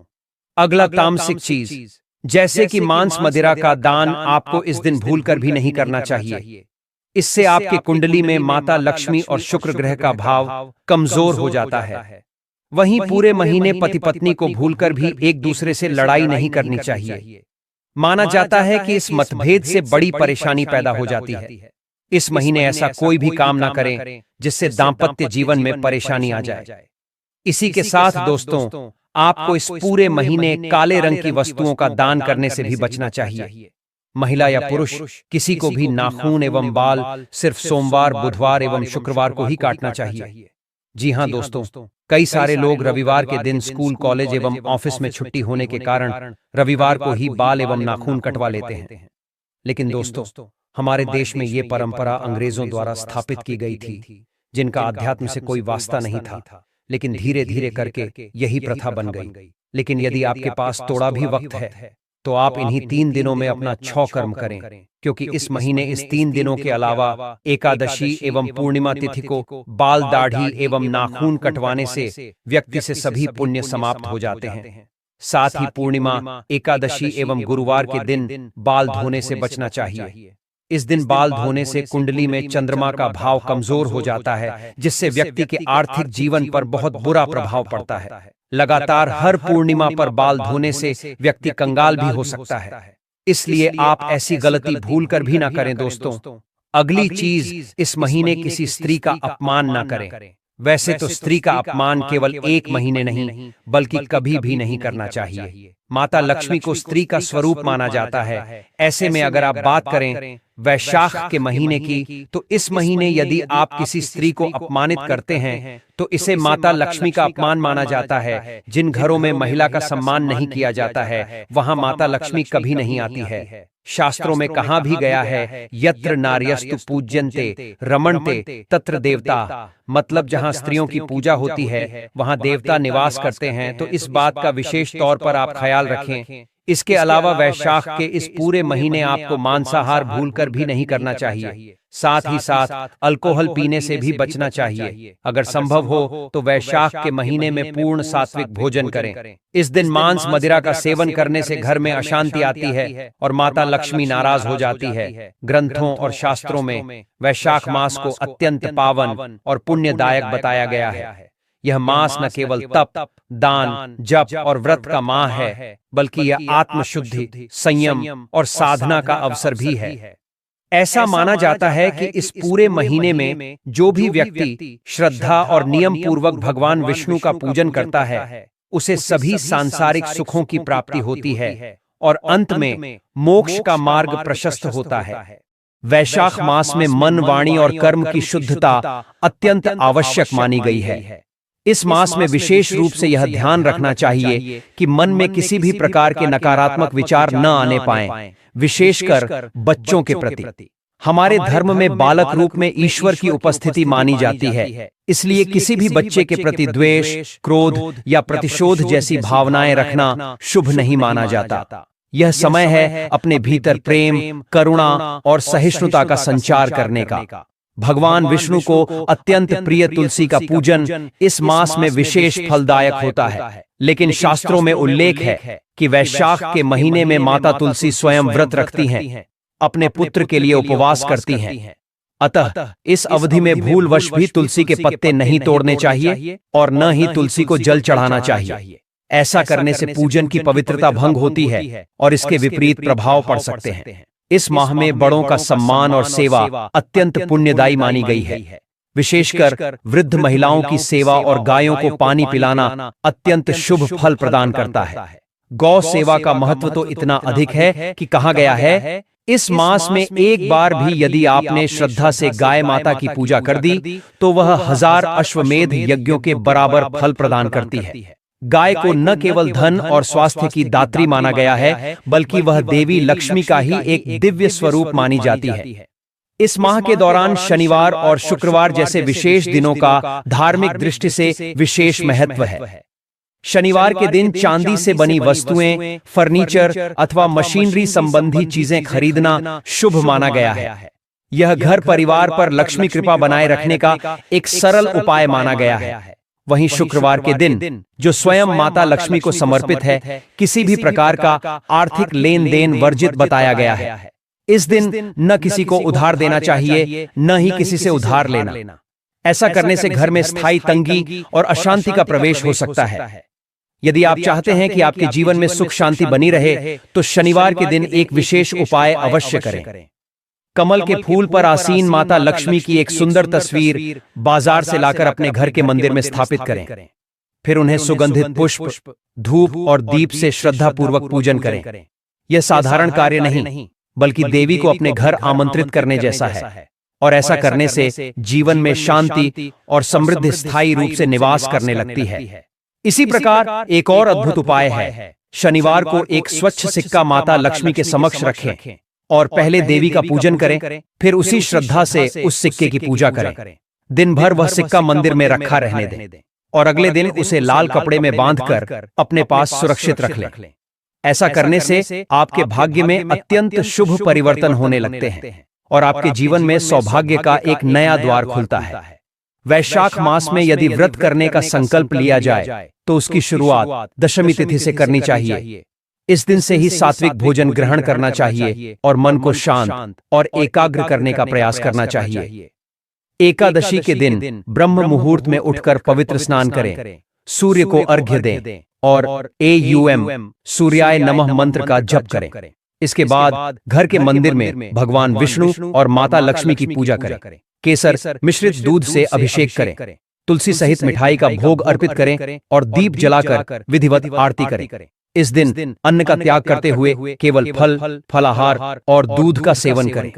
Speaker 1: अगला तामसिक चीज जैसे कि मांस मदिरा का दान आपको इस दिन भूलकर भी नहीं करना चाहिए। इससे आपकी कुंडली में माता लक्ष्मी और शुक्र ग्रह का भाव कमजोर हो जाता है। वहीं पूरे महीने पति पत्नी को भूलकर भी एक दूसरे से लड़ाई नहीं करनी चाहिए। माना जाता है कि इस मतभेद से बड़ी परेशानी पैदा हो जाती है। इस महीने ऐसा कोई भी काम ना करें जिससे दाम्पत्य जीवन में परेशानी आ जाए। इसी के साथ दोस्तों, आपको इस पूरे महीने काले रंग की वस्तुओं का दान करने से भी बचना चाहिए। महिला या पुरुष किसी को भी नाखून एवं बाल सिर्फ सोमवार, बुधवार एवं शुक्रवार को ही काटना चाहिए। जी हाँ दोस्तों, कई सारे लोग रविवार के दिन स्कूल, कॉलेज एवं ऑफिस में छुट्टी होने के कारण रविवार को ही बाल एवं नाखून कटवा लेते हैं। लेकिन दोस्तों, हमारे देश में ये परंपरा अंग्रेजों द्वारा स्थापित की गई थी, जिनका अध्यात्म से कोई वास्ता नहीं था, लेकिन धीरे धीरे करके यही प्रथा बन गई। लेकिन यदि आपके पास थोड़ा भी वक्त है तो आप इन्हीं 3 दिनों में अपना 6 कर्म करें, क्योंकि इस महीने इस 3 दिनों के अलावा एकादशी एवं पूर्णिमा तिथि को बाल, दाढ़ी एवं नाखून कटवाने से व्यक्ति से सभी पुण्य समाप्त हो जाते हैं। साथ ही पूर्णिमा, एकादशी एवं गुरुवार के दिन बाल धोने से बचना चाहिए। इस दिन बाल धोने से कुंडली में चंद्रमा का भाव कमजोर हो जाता है, जिससे व्यक्ति के आर्थिक जीवन पर बहुत बुरा प्रभाव पड़ता है। लगातार हर पूर्णिमा पर बाल धोने से व्यक्ति कंगाल भी हो सकता है, इसलिए आप ऐसी गलती भूलकर भी ना करें दोस्तों। अगली चीज, इस महीने किसी स्त्री का अपमान ना करें। वैसे तो स्त्री का अपमान केवल 1 महीने नहीं बल्कि कभी भी नहीं करना चाहिए। माता लक्ष्मी को स्त्री का स्वरूप माना जाता है। ऐसे में अगर आप बात करें वैशाख के महीने की, तो इस महीने यदि आप किसी स्त्री को अपमानित करते हैं तो इसे माता लक्ष्मी का अपमान माना जाता है। जिन घरों में महिला का सम्मान नहीं किया जाता है वहां माता लक्ष्मी कभी नहीं आती है। शास्त्रों में कहा भी गया है, यत्र नार्यस्तु पूज्यन्ते रमणते तत्र देवता, मतलब जहां स्त्रियों की पूजा होती है वहां देवता निवास करते हैं। तो इस बात का विशेष तौर पर आप ख्याल रखें। इसके अलावा वैशाख के इस पूरे महीने आपको मांसाहार भूलकर भी नहीं करना चाहिए। साथ ही साथ अल्कोहल पीने से भी बचना चाहिए। अगर संभव हो तो वैशाख के महीने में पूर्ण सात्विक भोजन करें। इस दिन मांस, मदिरा का सेवन करने से घर में अशांति आती है और माता लक्ष्मी नाराज हो जाती है। ग्रंथों और शास्त्रों में वैशाख मास को अत्यंत पावन और पुण्यदायक बताया गया है। यह मास न केवल तप, दान, जप और व्रत का माह है, बल्कि यह आत्मशुद्धि, संयम और साधना का अवसर भी है। ऐसा माना जाता है कि इस पूरे महीने में जो भी व्यक्ति श्रद्धा और नियम पूर्वक भगवान विष्णु का पूजन करता है उसे सभी सांसारिक सुखों की प्राप्ति होती है और अंत में मोक्ष का मार्ग प्रशस्त होता है। वैशाख मास में मन, वाणी और कर्म की शुद्धता अत्यंत आवश्यक मानी गई है। इस मास में विशेष रूप से यह ध्यान रखना चाहिए कि मन में किसी भी प्रकार के नकारात्मक विचार न आने पाएं, विशेषकर बच्चों के प्रति। हमारे धर्म में बालक रूप में ईश्वर की उपस्थिति मानी जाती है, इसलिए किसी भी बच्चे के प्रति द्वेष, क्रोध या प्रतिशोध जैसी भावनाएं रखना शुभ नहीं माना जाता। यह समय है अपने भीतर प्रेम, करुणा और सहिष्णुता का संचार करने का। भगवान विष्णु को अत्यंत प्रिय तुलसी का पूजन इस मास में विशेष फलदायक होता है। लेकिन शास्त्रों में उल्लेख है कि वैशाख के महीने में माता तुलसी स्वयं व्रत रखती हैं, अपने पुत्र के लिए उपवास करती हैं। अतः इस अवधि में भूलवश भी तुलसी के पत्ते नहीं तोड़ने चाहिए और न ही तुलसी को जल चढ़ाना चाहिए। ऐसा करने से पूजन की पवित्रता भंग होती है और इसके विपरीत प्रभाव पड़ सकते हैं। इस माह में बड़ों का सम्मान और सेवा अत्यंत पुण्यदायी मानी गई है। विशेषकर वृद्ध महिलाओं की सेवा और गायों को पानी पिलाना अत्यंत शुभ फल प्रदान करता है। गौ सेवा का महत्व तो इतना अधिक है कि कहा गया है, इस मास में एक बार भी यदि आपने श्रद्धा से गाय माता की पूजा कर दी तो वह 1000 अश्वमेध यज्ञों के बराबर फल प्रदान करती है। गाय को न केवल धन और स्वास्थ्य की दात्री माना गया है, बल्कि वह देवी लक्ष्मी का ही एक दिव्य स्वरूप मानी जाती है। इस माह के दौरान शनिवार और शुक्रवार जैसे विशेष दिनों का धार्मिक दृष्टि से विशेष महत्व है। शनिवार के दिन चांदी से बनी वस्तुएं, फर्नीचर अथवा मशीनरी संबंधी चीजें खरीदना शुभ माना गया है। यह घर परिवार पर लक्ष्मी कृपा बनाए रखने का एक सरल उपाय माना गया है। वहीं शुक्रवार के दिन, जो स्वयं माता लक्ष्मी को समर्पित है, किसी भी प्रकार का आर्थिक लेन देन वर्जित बताया गया है। इस दिन न किसी को उधार देना चाहिए, न ही किसी से उधार लेना। ऐसा करने से घर में स्थायी तंगी और अशांति का प्रवेश हो सकता है। यदि आप चाहते हैं कि आपके जीवन में सुख शांति बनी रहे तो शनिवार के दिन एक विशेष उपाय अवश्य करें। कमल के फूल पर आसीन माता लक्ष्मी की एक सुंदर तस्वीर बाजार से लाकर अपने घर के मंदिर में स्थापित करें। फिर उन्हें सुगंधित पुष्प, धूप और दीप से श्रद्धा पूर्वक पूजन करें। यह साधारण कार्य नहीं, बल्कि देवी को अपने घर आमंत्रित करने जैसा है। और ऐसा करने से जीवन में शांति और समृद्धि स्थायी रूप से निवास करने लगती है। इसी प्रकार एक और अद्भुत उपाय है। शनिवार को एक स्वच्छ सिक्का माता लक्ष्मी के समक्ष रखें और पहले देवी का पूजन करें, फिर उसी श्रद्धा से उस सिक्के की पूजा करें। दिन भर वह सिक्का मंदिर में रखा रहने दें और अगले दिन उसे लाल कपड़े में बांधकर अपने पास सुरक्षित रख लें। ऐसा करने से आपके भाग्य में अत्यंत शुभ परिवर्तन होने लगते हैं और आपके जीवन में सौभाग्य का एक नया द्वार खुलता है। वैशाख मास में यदि व्रत करने का संकल्प लिया जाए तो उसकी शुरुआत दशमी तिथि से करनी चाहिए। इस दिन से ही सात्विक भोजन ग्रहण करना चाहिए और मन को शांत और एकाग्र करने का प्रयास करना चाहिए। एकादशी के दिन ब्रह्म मुहूर्त में उठकर पवित्र स्नान करें, सूर्य को अर्घ्य दें और AUM सूर्याय नमः मंत्र का जप करें। इसके बाद घर के मंदिर में भगवान विष्णु और माता लक्ष्मी की पूजा करें। केसर मिश्रित दूध से अभिषेक करें, तुलसी सहित मिठाई का भोग अर्पित करें और दीप जलाकर विधिवत आरती करें। इस दिन अन्न का त्याग करते हुए केवल फल, फलाहार और दूध का सेवन करें।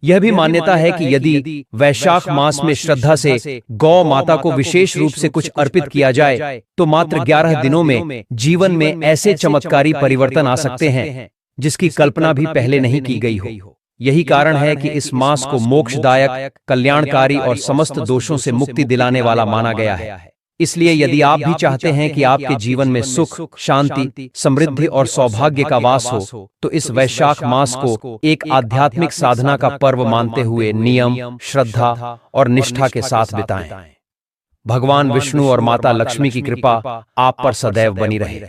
Speaker 1: यह भी मान्यता है कि यदि वैशाख मास में श्रद्धा से गौ माता को विशेष रूप से कुछ अर्पित किया जाए तो मात्र 11 दिनों में जीवन में ऐसे चमत्कारी परिवर्तन आ सकते हैं जिसकी कल्पना भी पहले नहीं की गई हो। यही कारण है कि इस मास को मोक्षदायक, कल्याणकारी और समस्त दोषों से मुक्ति दिलाने वाला माना गया है। इसलिए यदि आप भी चाहते हैं कि आपके जीवन में सुख, शांति, समृद्धि और सौभाग्य का वास हो तो इस वैशाख मास को एक आध्यात्मिक साधना का पर्व मानते हुए नियम, श्रद्धा और निष्ठा के साथ बिताएं। भगवान विष्णु और माता लक्ष्मी की कृपा आप पर सदैव बनी रहे।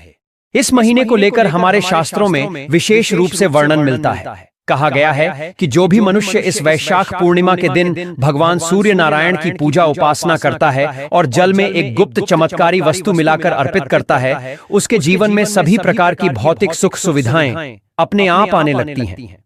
Speaker 1: इस महीने को लेकर हमारे शास्त्रों में विशेष रूप से वर्णन मिलता है। कहा गया है कि जो भी मनुष्य इस वैशाख पूर्णिमा के दिन भगवान सूर्य नारायण की पूजा उपासना करता है और जल में एक गुप्त चमत्कारी वस्तु मिलाकर अर्पित करता है, उसके जीवन में सभी प्रकार की भौतिक सुख सुविधाएं अपने आप आने लगती हैं।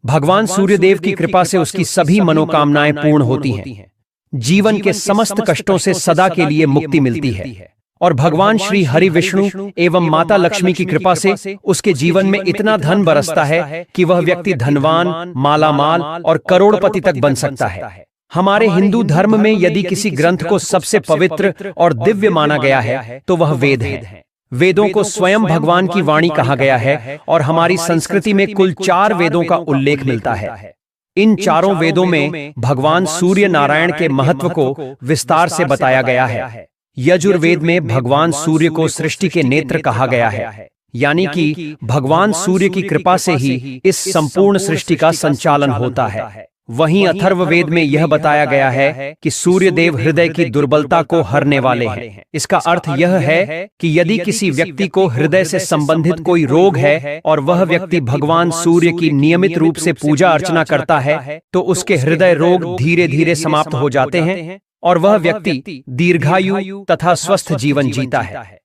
Speaker 1: भगवान सूर्यदेव की कृपा से उसकी सभी मनोकामनाएं पूर्ण होती हैं। जीवन के समस्त कष्टों से सदा के लिए मुक्ति मिलती है और भगवान श्री हरि विष्णु एवं माता लक्ष्मी की कृपा से उसके जीवन में इतना धन बरसता है कि वह व्यक्ति धनवान, मालामाल और करोड़पति तक बन सकता है। हमारे हिंदू धर्म में यदि किसी ग्रंथ को सबसे पवित्र और दिव्य माना गया है तो वह वेद है। वेदों को स्वयं भगवान की वाणी कहा गया है और हमारी संस्कृति में कुल 4 वेदों का उल्लेख मिलता है। इन चारों वेदों में भगवान सूर्य नारायण के महत्व को विस्तार से बताया गया है। यजुर्वेद में भगवान सूर्य को सृष्टि के नेत्र कहा गया है, यानी कि भगवान सूर्य की कृपा से ही इस संपूर्ण सृष्टि का संचालन होता है। वहीं अथर्ववेद में यह बताया गया है कि सूर्य देव हृदय की दुर्बलता को हरने वाले हैं। इसका अर्थ यह है कि यदि किसी व्यक्ति को हृदय से संबंधित कोई रोग है और वह व्यक्ति भगवान सूर्य की नियमित रूप से पूजा अर्चना करता है तो उसके हृदय रोग धीरे धीरे समाप्त हो जाते हैं और वह व्यक्ति दीर्घायु तथा स्वस्थ जीवन जीता है।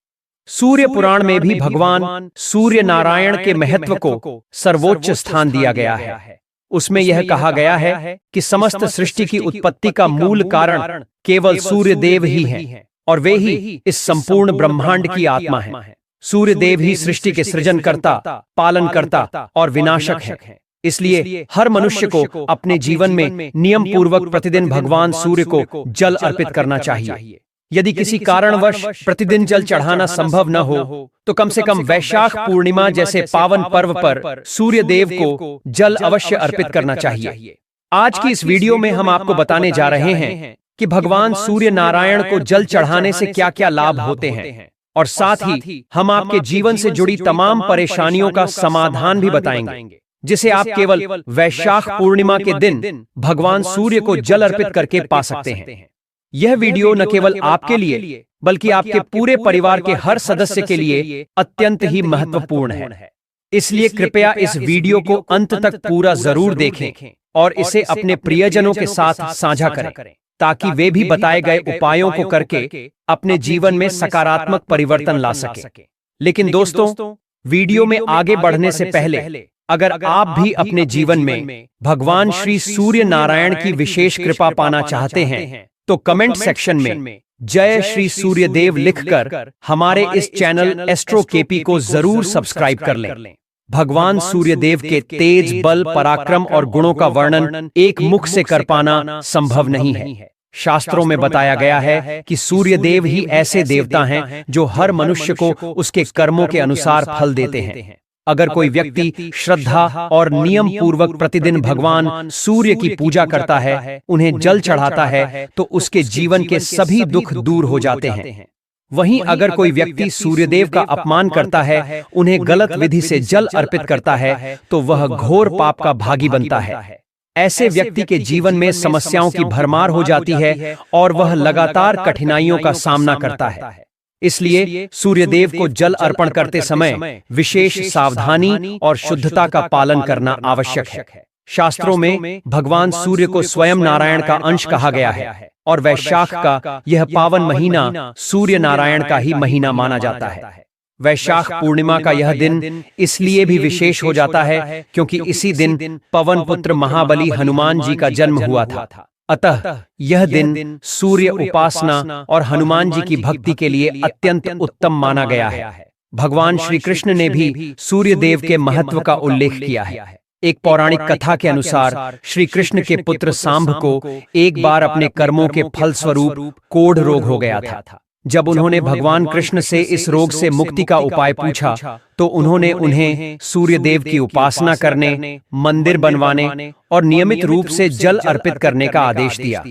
Speaker 1: सूर्य पुराण में भी भगवान सूर्य नारायण के महत्व को सर्वोच्च स्थान दिया गया है। उसमें यह कहा गया है कि समस्त सृष्टि की उत्पत्ति का मूल कारण केवल सूर्य देव ही हैं और वे ही इस संपूर्ण ब्रह्मांड की आत्मा हैं। सूर्य देव ही सृष्टि के सृजनकर्ता, पालनकर्ता और विनाशक हैं। इसलिए हर मनुष्य को अपने जीवन में नियम पूर्वक प्रतिदिन भगवान सूर्य को जल अर्पित करना चाहिए। यदि किसी कारणवश प्रतिदिन जल चढ़ाना संभव न हो तो कम से कम वैशाख पूर्णिमा जैसे पावन पर्व पर सूर्य देव को जल अवश्य अर्पित करना चाहिए। आज की इस वीडियो में हम आपको बताने जा रहे हैं कि भगवान सूर्य नारायण को जल चढ़ाने से क्या क्या लाभ होते हैं और साथ ही हम आपके जीवन से जुड़ी तमाम परेशानियों का समाधान भी बताएंगे, जिसे आप केवल वैशाख पूर्णिमा के दिन भगवान सूर्य को जल अर्पित करके पा सकते हैं। यह वीडियो न केवल आपके लिए बल्कि आपके पूरे परिवार के हर सदस्य के लिए अत्यंत ही महत्वपूर्ण है। इसलिए कृपया इस वीडियो को अंत तक पूरा जरूर देखें और इसे अपने प्रियजनों के साथ साझा करें ताकि वे भी बताए गए उपायों को करके अपने जीवन में सकारात्मक परिवर्तन ला सके। लेकिन दोस्तों, वीडियो में आगे बढ़ने से पहले अगर आप भी अपने जीवन में भगवान श्री सूर्य नारायण की विशेष कृपा पाना चाहते हैं तो कमेंट सेक्शन में जय श्री सूर्यदेव लिखकर हमारे इस चैनल एस्ट्रो केपी को जरूर सब्सक्राइब कर लें। भगवान सूर्यदेव के तेज, बल, पराक्रम और गुणों का वर्णन एक मुख से कर पाना संभव नहीं है। शास्त्रों में बताया गया है कि सूर्यदेव ही ऐसे देवता हैं जो हर मनुष्य को उसके कर्मों के अनुसार फल देते हैं। अगर कोई व्यक्ति श्रद्धा और नियम पूर्वक प्रतिदिन भगवान सूर्य की पूजा करता है, उन्हें जल चढ़ाता है, तो उसके जीवन के सभी दुख दूर हो जाते हैं। वहीं अगर कोई व्यक्ति सूर्यदेव का अपमान करता है, उन्हें गलत विधि से जल अर्पित करता है, तो वह घोर पाप का भागी बनता है। ऐसे व्यक्ति के जीवन में समस्याओं की भरमार हो जाती है और वह लगातार कठिनाइयों का सामना करता है। इसलिए सूर्यदेव को जल अर्पण करते समय विशेष सावधानी और शुद्धता का पालन करना आवश्यक है। शास्त्रों में भगवान सूर्य को स्वयं नारायण का अंश कहा गया है और वैशाख का यह पावन महीना सूर्य नारायण का ही महीना माना जाता है। वैशाख पूर्णिमा का यह दिन इसलिए भी विशेष हो जाता है क्योंकि इसी दिन पवन पुत्र महाबली हनुमान जी का जन्म हुआ था। अतः यह दिन सूर्य उपासना और हनुमान जी की भक्ति के लिए अत्यंत उत्तम माना गया है। भगवान श्री कृष्ण ने भी सूर्यदेव के महत्व का उल्लेख किया है। एक पौराणिक कथा के अनुसार श्री कृष्ण के पुत्र सांब को एक बार अपने कर्मों के फलस्वरूप कोढ़ रोग हो गया था। जब उन्होंने भगवान कृष्ण से इस रोग से मुक्ति का उपाय पूछा, तो उन्होंने उन्हें सूर्यदेव की उपासना करने, मंदिर बनवाने और नियमित रूप से जल अर्पित करने का आदेश दिया।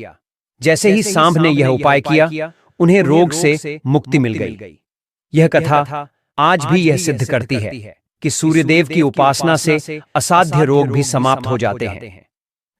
Speaker 1: जैसे ही सांब ने यह उपाय किया, उन्हें रोग से मुक्ति मिल गई। यह कथा आज भी यह सिद्ध करती है कि सूर्यदेव की उपासना से असाध्य रोग भी समाप्त हो जाते हैं।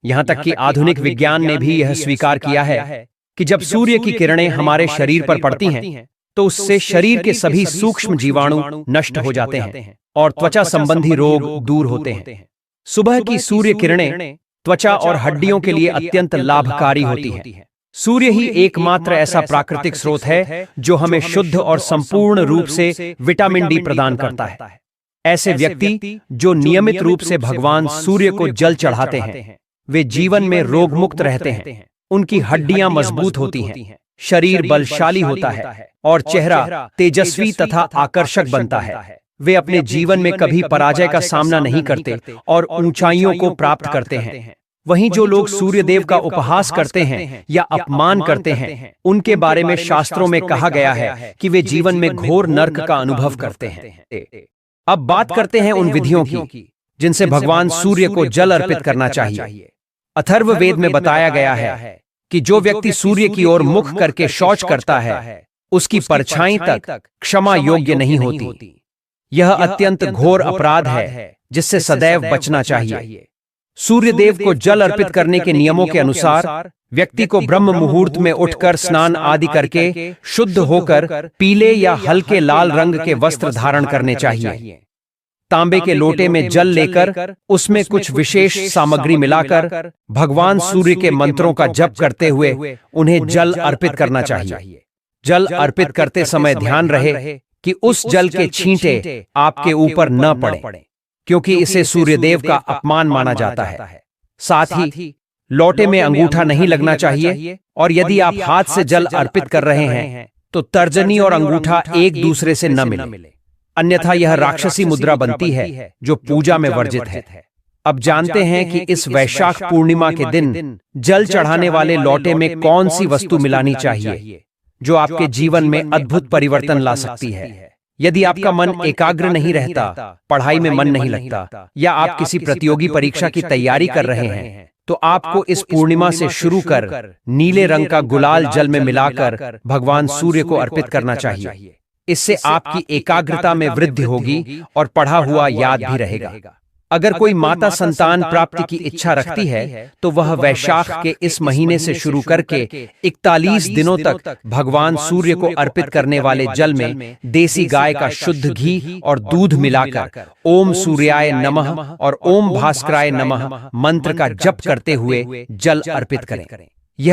Speaker 1: यहाँ तक कि आधुनिक विज्ञान ने भी यह स्वीकार किया है कि जब सूर्य की किरणें हमारे शरीर पर पड़ती हैं, तो उससे शरीर के सभी सूक्ष्म जीवाणु नष्ट हो जाते हैं और त्वचा संबंधी रोग दूर होते हैं। सुबह की सूर्य किरणें त्वचा और हड्डियों के लिए अत्यंत लाभकारी होती हैं। सूर्य ही एकमात्र ऐसा प्राकृतिक स्रोत है जो हमें शुद्ध और संपूर्ण रूप से विटामिन डी प्रदान करता है। ऐसे व्यक्ति जो नियमित रूप से भगवान सूर्य को जल चढ़ाते हैं, वे जीवन में रोग मुक्त रहते हैं। उनकी हड्डियां मजबूत होती हैं, शरीर बलशाली होता है और चेहरा तेजस्वी तथा आकर्षक बनता है। वे अपने जीवन में कभी पराजय का सामना नहीं करते और ऊंचाइयों को प्राप्त करते हैं। वहीं जो लोग सूर्यदेव का उपहास करते हैं या अपमान करते हैं, उनके बारे में शास्त्रों में कहा गया है कि वे जीवन में घोर नर्क का अनुभव करते हैं। अब बात करते हैं उन विधियों की जिनसे भगवान सूर्य को जल अर्पित करना चाहिए। अथर्ववेद में बताया गया है कि जो व्यक्ति सूर्य की ओर मुख करके शौच करता है, उसकी परछाई तक क्षमा योग्य नहीं होती। यह अत्यंत घोर अपराध है जिससे सदैव बचना चाहिए। सूर्यदेव को जल अर्पित करने के नियमों के अनुसार व्यक्ति को ब्रह्म मुहूर्त में उठकर स्नान आदि करके शुद्ध होकर पीले या हल्के लाल रंग के वस्त्र धारण करने चाहिए। तांबे के लोटे में जल लेकर उसमें कुछ विशेष सामग्री मिलाकर भगवान सूर्य के मंत्रों का जप करते हुए उन्हें जल अर्पित करना चाहिए। जल अर्पित करते समय ध्यान रहे कि उस जल के छींटे आपके ऊपर न पड़े, क्योंकि इसे सूर्यदेव का अपमान माना जाता है। साथ ही लोटे में अंगूठा नहीं लगना चाहिए और यदि आप हाथ से जल अर्पित कर रहे हैं तो तर्जनी और अंगूठा एक दूसरे से न मिले, अन्यथा यह राक्षसी मुद्रा बनती है जो पूजा में वर्जित है। अब जानते हैं कि इस वैशाख पूर्णिमा के दिन जल चढ़ाने वाले लोटे में कौन सी वस्तु मिलानी चाहिए जो आपके जीवन में अद्भुत परिवर्तन ला सकती है। यदि आपका मन एकाग्र नहीं रहता, पढ़ाई में मन नहीं लगता या आप किसी प्रतियोगी परीक्षा की तैयारी कर रहे हैं, तो आपको इस पूर्णिमा से शुरू कर नीले रंग का गुलाल जल में मिलाकर भगवान सूर्य को अर्पित करना चाहिए। इससे आपकी एकाग्रता में वृद्धि होगी और पढ़ा हुआ याद भी रहेगा। अगर कोई माता संतान प्राप्ति की इच्छा रखती है तो वह वैशाख के इस महीने से शुरू करके 41 दिनों तक भगवान सूर्य को अर्पित करने वाले जल में देसी गाय का शुद्ध घी और दूध मिलाकर ओम सूर्याय नमः और ओम भास्कराय नमः मंत्र का जप करते हुए जल अर्पित करें।